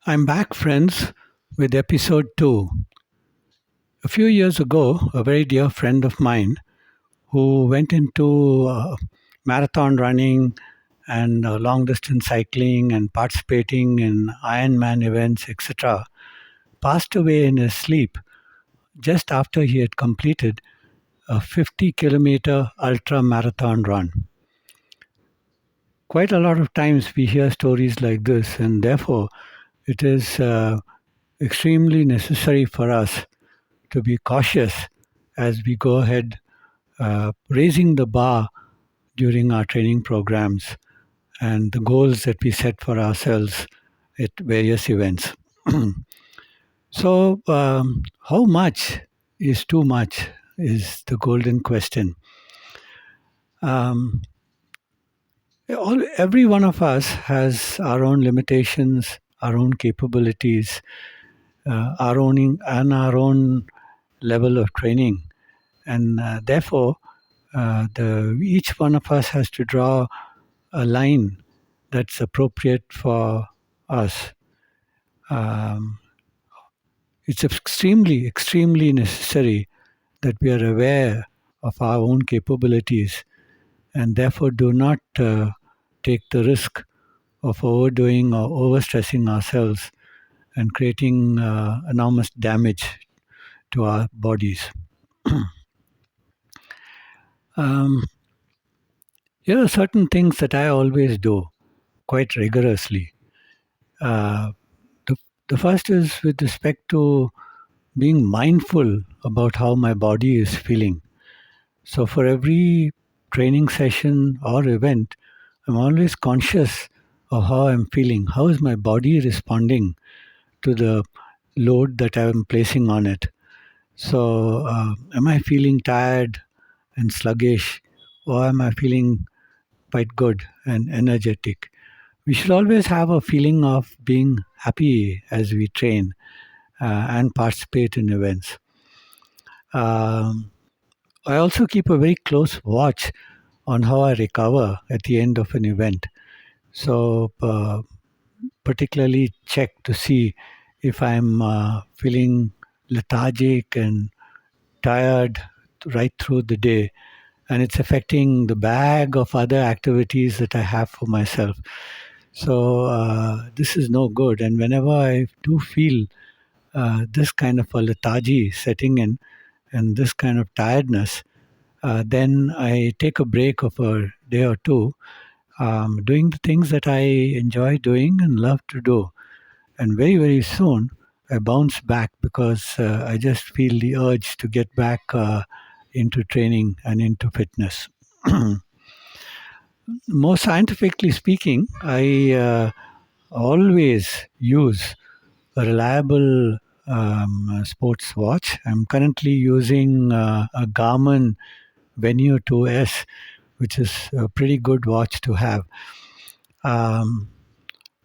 I'm back, friends, with episode 2. A few years ago, a very dear friend of mine who went into marathon running and long distance cycling and participating in Ironman events, etc., passed away in his sleep just after he had completed a 50-kilometer ultra marathon run. Quite a lot of times we hear stories like this, and therefore it is extremely necessary for us to be cautious as we go ahead, raising the bar during our training programs and the goals that we set for ourselves at various events. So, how much is too much is the golden question. Um, every one of us has our own limitations, our own capabilities, our own level of training, and therefore each one of us has to draw a line that's appropriate for us. Um, it's extremely necessary that we are aware of our own capabilities and therefore do not take the risk of overdoing or overstressing ourselves and creating enormous damage to our bodies. Um, here are certain things that I always do quite rigorously. Uh, the, the first is with respect to being mindful about how my body is feeling. So, for every training session or event, I'm always conscious of how I'm feeling. How is my body responding to the load that I'm placing on it? So, am I feeling tired and sluggish, or am I feeling quite good and energetic? We should always have a feeling of being happy as we train and participate in events. Um, I also keep a very close watch on how I recover at the end of an event. So, particularly check to see if I'm feeling lethargic and tired right through the day, and it's affecting the bag of other activities that I have for myself. So, this is no good. And whenever I do feel this kind of a lethargy setting in and this kind of tiredness, then I take a break of a day or two, doing the things that I enjoy doing and love to do. And very soon, I bounce back because I just feel the urge to get back into training and into fitness. More scientifically speaking, I always use a reliable sports watch. I'm currently using a Garmin Venue 2S, which is a pretty good watch to have. Um,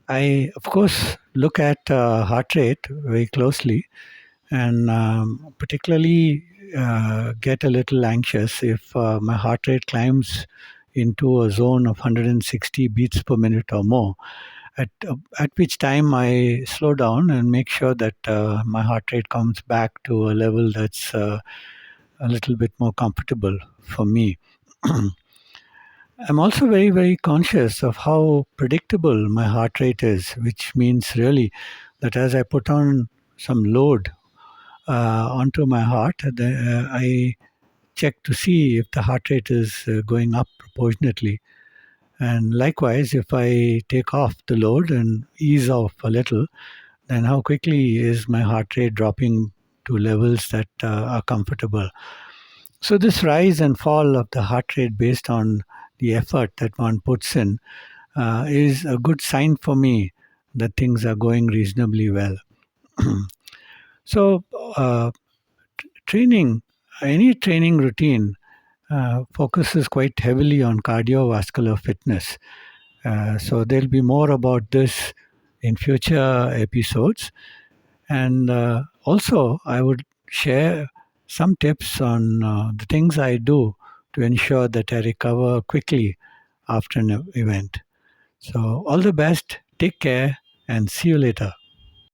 I, of course, look at heart rate very closely and particularly get a little anxious if my heart rate climbs into a zone of 160 beats per minute or more, at which time I slow down and make sure that my heart rate comes back to a level that's a little bit more comfortable for me. I'm also very conscious of how predictable my heart rate is, which means really that as I put on some load onto my heart, I check to see if the heart rate is going up proportionately. And likewise, if I take off the load and ease off a little, then how quickly is my heart rate dropping to levels that are comfortable. So, this rise and fall of the heart rate based on the effort that one puts in is a good sign for me that things are going reasonably well. So, training, any training routine focuses quite heavily on cardiovascular fitness. So, there'll be more about this in future episodes. And also, I would share some tips on the things I do to ensure that I recover quickly after an event. So, all the best, take care, and see you later.